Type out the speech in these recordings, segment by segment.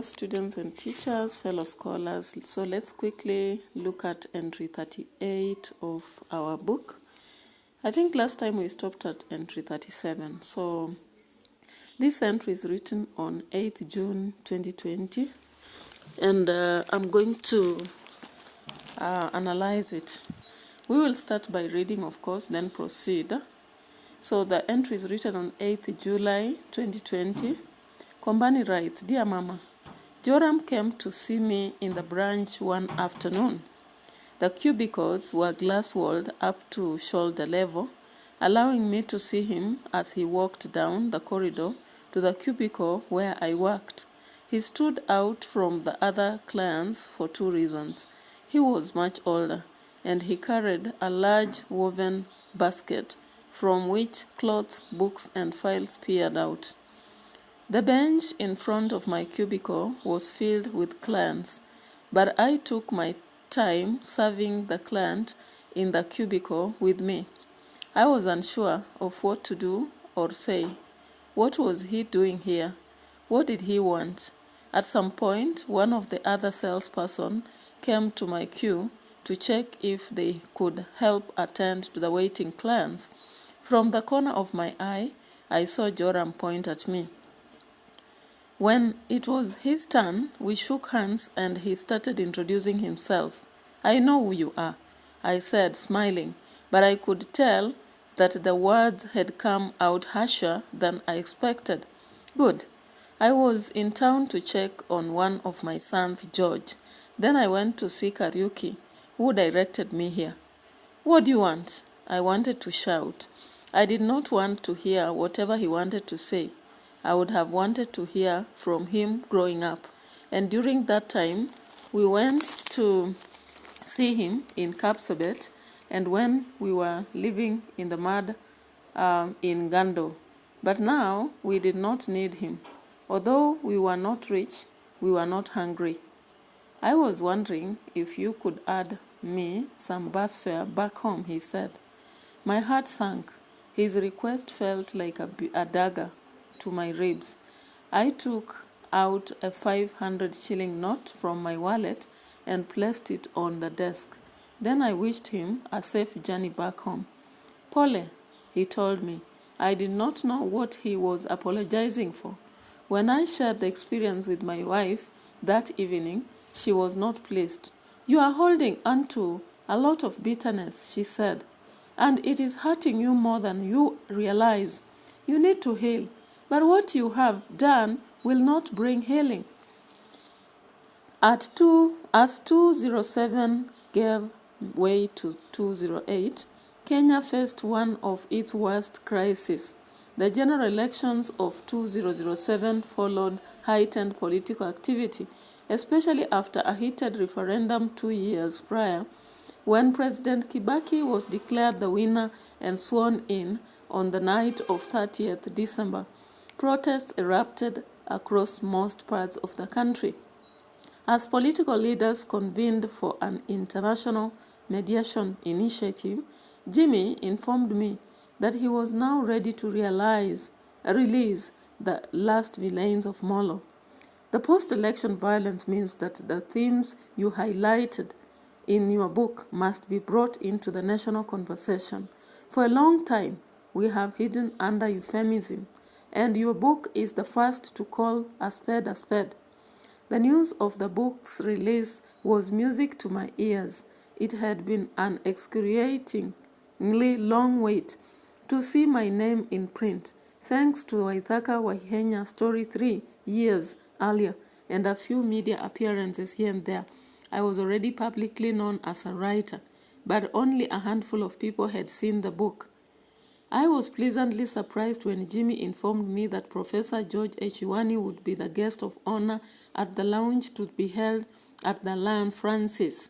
Students and teachers, fellow scholars, so let's quickly look at entry 38 of our book. I think last time we stopped at entry 37. So this entry is written on 8th June 2020, and I'm going to analyze it. We will start by reading, of course, then proceed. So the entry is written on 8th July 2020. Kombani writes, "Dear Mama, Joram came to see me in the branch one afternoon. The cubicles were glass-walled up to shoulder level, allowing me to see him as he walked down the corridor to the cubicle where I worked. He stood out from the other clients for two reasons. He was much older, and he carried a large woven basket from which clothes, books, and files peered out. The bench in front of my cubicle was filled with clients, but I took my time serving the client in the cubicle with me. I was unsure of what to do or say. What was he doing here? What did he want? At some point, one of the other salespersons came to my queue to check if they could help attend to the waiting clients. From the corner of my eye, I saw Joram point at me. When it was his turn, we shook hands and he started introducing himself. 'I know who you are,' I said, smiling, but I could tell that the words had come out harsher than I expected. 'Good. I was in town to check on one of my sons, George. Then I went to see Kariuki, who directed me here.' 'What do you want?' I wanted to shout. I did not want to hear whatever he wanted to say. I would have wanted to hear from him growing up. And during that time, we went to see him in Kapsabet, and when we were living in the mud in Gando. But now we did not need him. Although we were not rich, we were not hungry. I was wondering if you could add me some bus fare back home,' he said. My heart sank. His request felt like a dagger to my ribs. I took out a 500 shilling note from my wallet and placed it on the desk. Then I wished him a safe journey back home. 'Pole,' he told me. I did not know what he was apologizing for. When I shared the experience with my wife that evening, she was not pleased. 'You are holding onto a lot of bitterness,' she said, 'and it is hurting you more than you realize. You need to heal. But what you have done will not bring healing.' As 207 gave way to 208, Kenya faced one of its worst crises. The general elections of 2007 followed heightened political activity, especially after a heated referendum 2 years prior, when President Kibaki was declared the winner and sworn in on the night of 30th December. Protests erupted across most parts of the country. As political leaders convened for an international mediation initiative, Jimmy informed me that he was now ready to release the last villains of Molo. The post-election violence means that the themes you highlighted in your book must be brought into the national conversation. For a long time, we have hidden under euphemism, and your book is the first to call a spade a spade. The news of the book's release was music to my ears. It had been an excruciatingly long wait to see my name in print, thanks to Waithaka Waihenya's story 3 years earlier and a few media appearances here and there. I was already publicly known as a writer, but only a handful of people had seen the book. I was pleasantly surprised when Jimmy informed me that Professor George Echiwani would be the guest of honor at the launch to be held at the Lion Francis.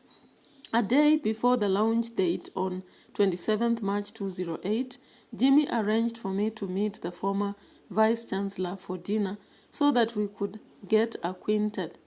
A day before the launch date on 27th March 2008, Jimmy arranged for me to meet the former Vice-Chancellor for dinner so that we could get acquainted.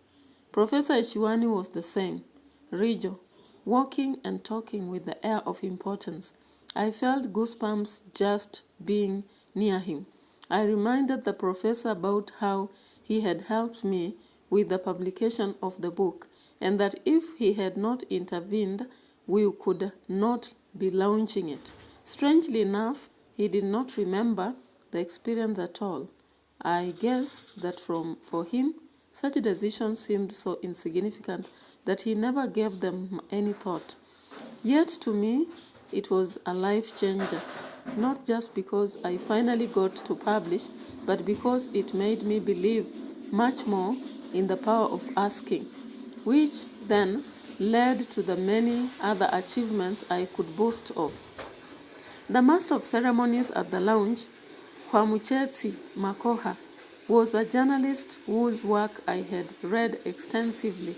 Professor Echiwani was the same, Rijo, walking and talking with the air of importance. I felt goosebumps just being near him. I reminded the professor about how he had helped me with the publication of the book, and that if he had not intervened, we could not be launching it. Strangely enough, he did not remember the experience at all. I guess that for him, such decisions seemed so insignificant that he never gave them any thought. Yet to me, it was a life changer, not just because I finally got to publish, but because it made me believe much more in the power of asking, which then led to the many other achievements I could boast of. The master of ceremonies at the launch, Kwamuchetsi Makoha, was a journalist whose work I had read extensively.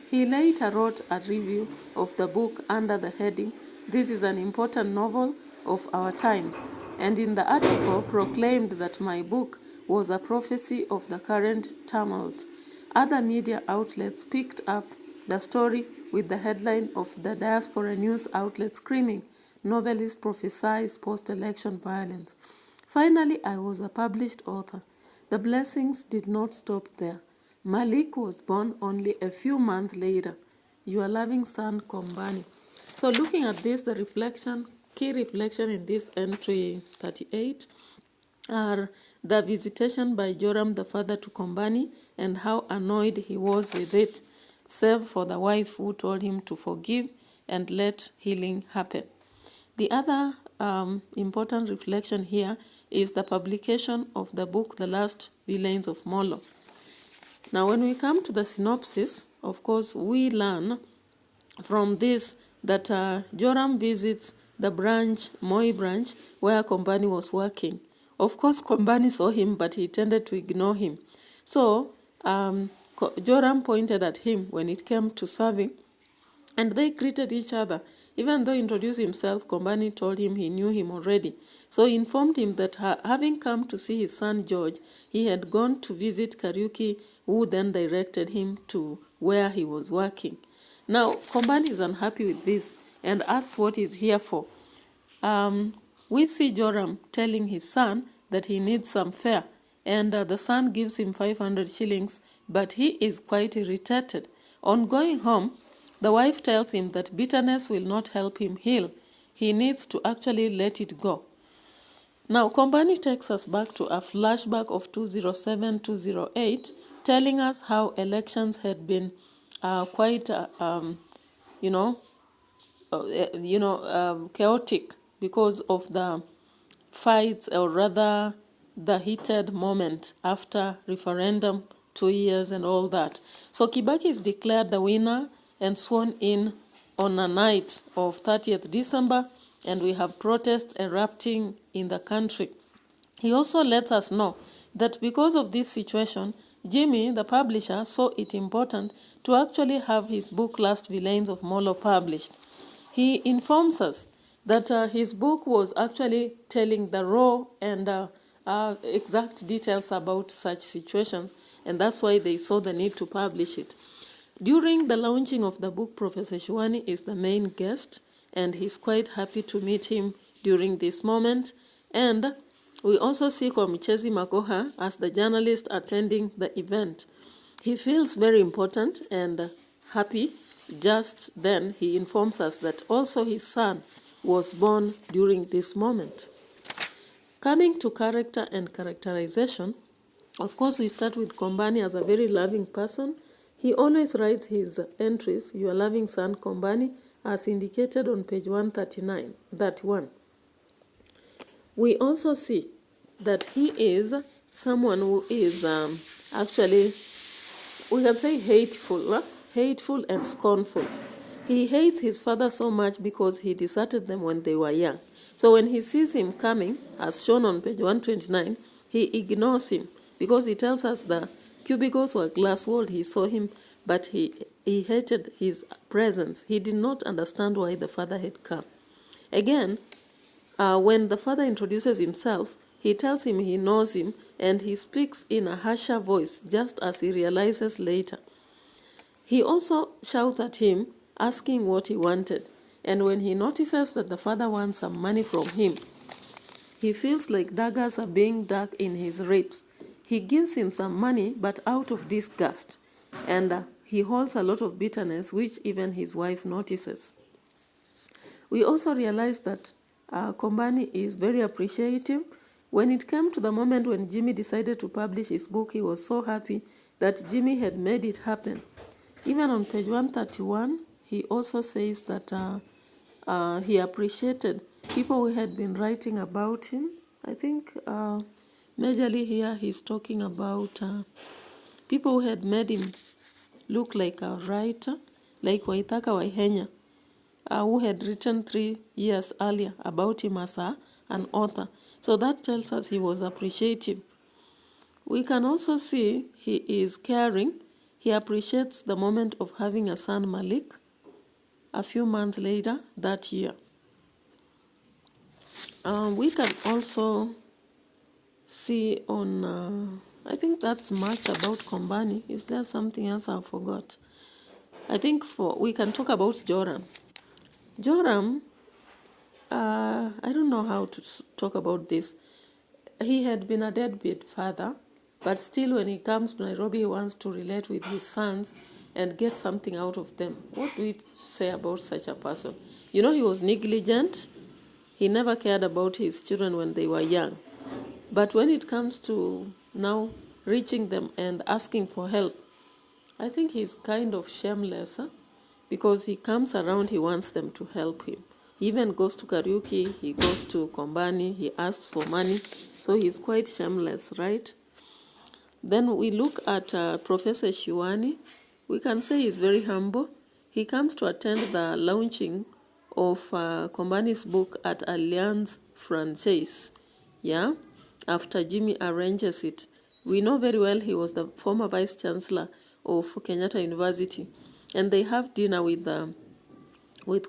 He later wrote a review of the book under the heading, "This is an important novel of our times," and in the article proclaimed that my book was a prophecy of the current tumult. Other media outlets picked up the story with the headline of the diaspora news outlet screaming, "Novelist prophesies post-election violence." Finally, I was a published author. The blessings did not stop there. Malik was born only a few months later. Your loving son, Kombani. So looking at this, the key reflection in this entry 38 are the visitation by Joram the father to Kombani and how annoyed he was with it, save for the wife who told him to forgive and let healing happen. The other important reflection here is the publication of the book, The Last Villains of Molo. Now, when we come to the synopsis, of course, we learn from this that Joram visits the branch, Moi branch, where Kombani was working. Of course, Kombani saw him, but he tended to ignore him. So, Joram pointed at him when it came to serving, and they greeted each other. Even though he introduced himself, Kombani told him he knew him already. So he informed him that having come to see his son George, he had gone to visit Kariuki, who then directed him to where he was working. Now, Kombani is unhappy with this and asks what he's here for. We see Joram telling his son that he needs some fare, and the son gives him 500 shillings, but he is quite irritated. On going home, the wife tells him that bitterness will not help him heal. He needs to actually let it go. Now, Kombani takes us back to a flashback of 2007-2008, telling us how elections had been quite, chaotic because of the fights, or rather the heated moment after referendum, 2 years and all that. So Kibaki is declared the winner and sworn in on a night of 30th December, and we have protests erupting in the country. He also lets us know that because of this situation, Jimmy, the publisher, saw it important to actually have his book Last Villains of Molo published. He informs us that his book was actually telling the raw and exact details about such situations, and that's why they saw the need to publish it. During the launching of the book, Professor Shuani is the main guest, and he's quite happy to meet him during this moment. And we also see Kwamuchetsi Makoha as the journalist attending the event. He feels very important and happy. Just then, he informs us that also his son was born during this moment. Coming to character and characterization, of course, we start with Kombani as a very loving person. He always writes his entries, "Your loving son Kombani," as indicated on page 131. We also see that he is someone who is actually, we can say, hateful and scornful. He hates his father so much because he deserted them when they were young. So when he sees him coming, as shown on page 129, he ignores him because he tells us the cubicles were glass-walled. He saw him, but he hated his presence. He did not understand why the father had come. Again, when the father introduces himself, he tells him he knows him, and he speaks in a harsher voice, just as he realizes later. He also shouts at him, asking what he wanted. And when he notices that the father wants some money from him, he feels like daggers are being dug in his ribs. He gives him some money, but out of disgust. and he holds a lot of bitterness, which even his wife notices. We also realize that Kombani is very appreciative. When it came to the moment when Jimmy decided to publish his book, he was so happy that Jimmy had made it happen. Even on page 131, he also says that he appreciated people who had been writing about him. I think majorly here he's talking about people who had made him look like a writer, like Waithaka Waihenya, who had written 3 years earlier about him as an author. So that tells us he was appreciative. We can also see he is caring. He appreciates the moment of having a son, Malik, a few months later that year. We can also see on, I think that's much about Kombani. Is there something else I forgot? I think we can talk about Joram. Joram, I don't know how to talk about this. He had been a deadbeat father, but still when he comes to Nairobi, he wants to relate with his sons and get something out of them. What do we say about such a person? You know, he was negligent. He never cared about his children when they were young. But when it comes to now reaching them and asking for help, I think he's kind of shameless, because he comes around, he wants them to help him. He even goes to karaoke, he goes to Kombani, he asks for money. So he's quite shameless, right? Then we look at Professor Shiwani. We can say he's very humble. He comes to attend the launching of Kombani's book at Alliance Francaise, yeah, after Jimmy arranges it. We know very well he was the former vice chancellor of Kenyatta University, and they have dinner with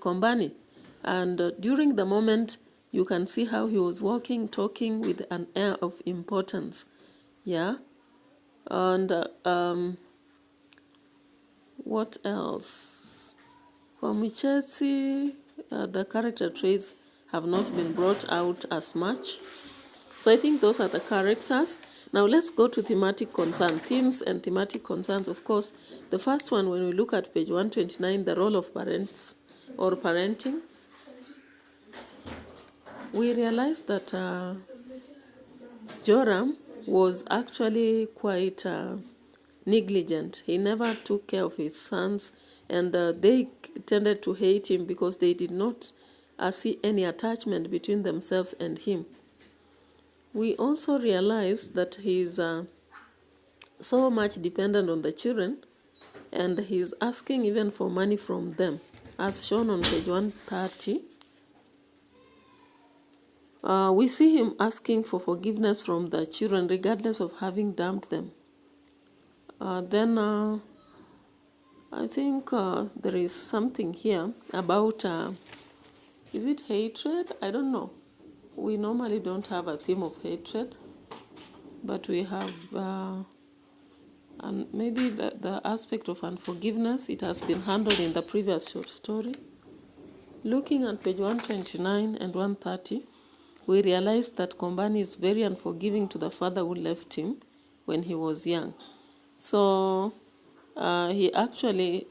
Kombani. And during the moment, you can see how he was walking, talking with an air of importance, yeah. And what else? For Michezi, the character traits have not been brought out as much. So I think those are the characters. Now let's go to thematic concerns, themes and thematic concerns. Of course, the first one, when we look at page 129, the role of parents or parenting, we realize that Joram was actually quite negligent. He never took care of his sons, and they tended to hate him because they did not see any attachment between themselves and him. We also realize that he's so much dependent on the children, and he's asking even for money from them, as shown on page 130. We see him asking for forgiveness from the children regardless of having dumped them. Then I think there is something here about, is it hatred? I don't know. We normally don't have a theme of hatred, but we have and maybe the aspect of unforgiveness. It has been handled in the previous short story. Looking at page 129 and 130, we realize that Kombani is very unforgiving to the father who left him when he was young. So he actually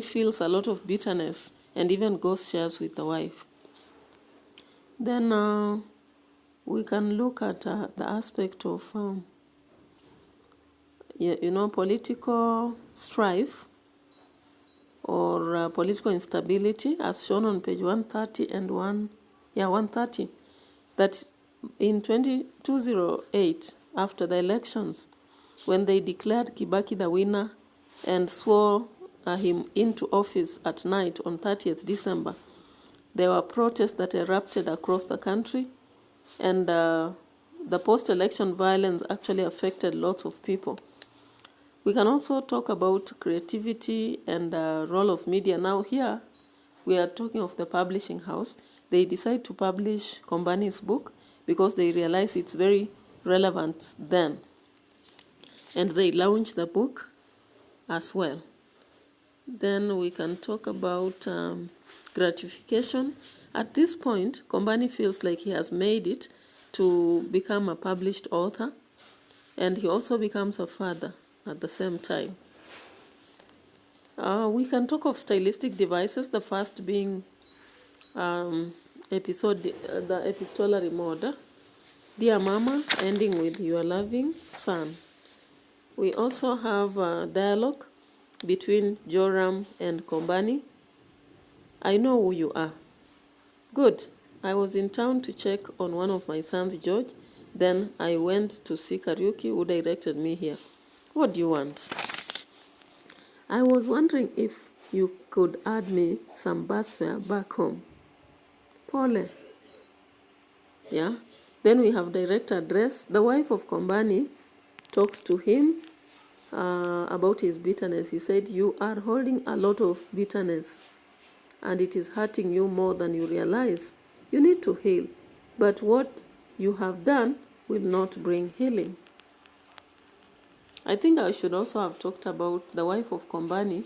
feels a lot of bitterness and even goes shares with the wife. Then we can look at the aspect of political strife or political instability, as shown on page 130 and 130, that in 2008, after the elections, when they declared Kibaki the winner and swore him into office at night on 30th December, there were protests that erupted across the country, and the post-election violence actually affected lots of people. We can also talk about creativity and the role of media. Now here, we are talking of the publishing house. They decide to publish Kombani's book because they realize it's very relevant then. And they launch the book as well. Then we can talk about gratification. At this point, Kombani feels like he has made it to become a published author. and he also becomes a father at the same time. We can talk of stylistic devices, the first being the epistolary mode, Dear Mama, ending with Your Loving Son. We also have a dialogue between Joram and Kombani. I know who you are. Good. I was in town to check on one of my sons, George. Then I went to see Kariuki, who directed me here. What do you want? I was wondering if you could add me some bus fare back home. Pole. Yeah. Then we have direct address. The wife of Kombani talks to him about his bitterness. He said, you are holding a lot of bitterness and it is hurting you more than you realize. You need to heal. But what you have done will not bring healing. I think I should also have talked about the wife of Kombani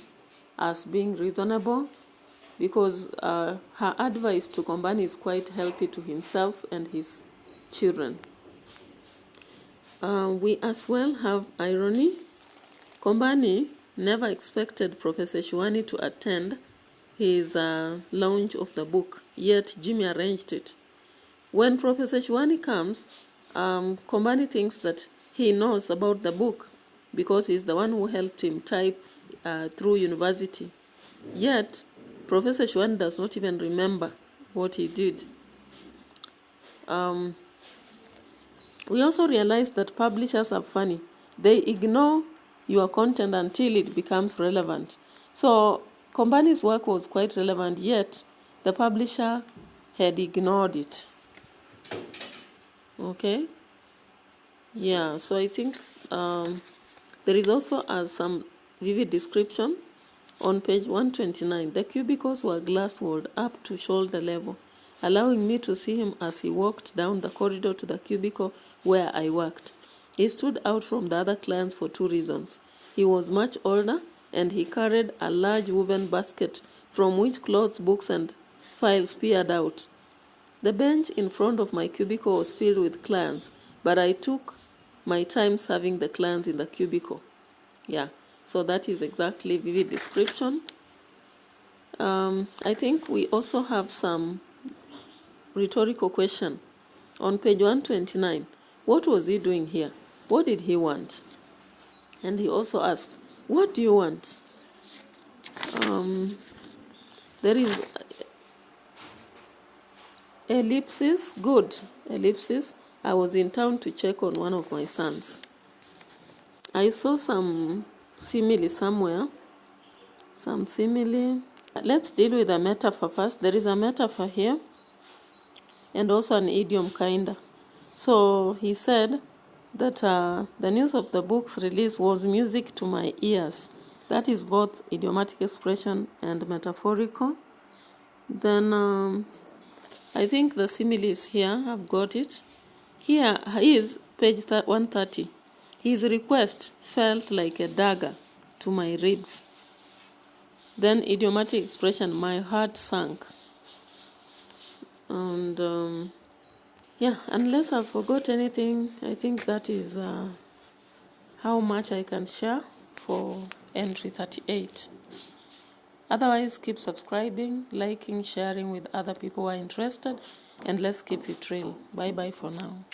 as being reasonable, because her advice to Kombani is quite healthy to himself and his children. We as well have irony. Kombani never expected Professor Shwani to attend his launch of the book, yet Jimmy arranged it. When Professor Shwani comes, Kombani thinks that he knows about the book because he's the one who helped him type through university. Yet, Professor Shwani does not even remember what he did. We also realize that publishers are funny. They ignore your content until it becomes relevant. So, Kombani's work was quite relevant, yet the publisher had ignored it. Okay? Yeah, so I think there is also some vivid description on page 129. The cubicles were glass-walled up to shoulder level, allowing me to see him as he walked down the corridor to the cubicle where I worked. He stood out from the other clients for two reasons. He was much older, and he carried a large woven basket from which clothes, books, and files peered out. The bench in front of my cubicle was filled with clients, but I took my time serving the clients in the cubicle. Yeah, so that is exactly vivid description. I think we also have some rhetorical question on page 129. What was he doing here? What did he want? And he also asked, what do you want? There is ellipsis, good, ellipsis. I was in town to check on one of my sons. I saw some simile somewhere, some simile. Let's deal with a metaphor first. There is a metaphor here and also an idiom kinda. So he said that the news of the book's release was music to my ears. That is both idiomatic expression and metaphorical. Then I think the simile is here. I've got it. Here is page 130. His request felt like a dagger to my ribs. Then idiomatic expression, my heart sank. And yeah, unless I forgot anything, I think that is how much I can share for entry 38. Otherwise, keep subscribing, liking, sharing with other people who are interested, and let's keep it real. Bye-bye for now.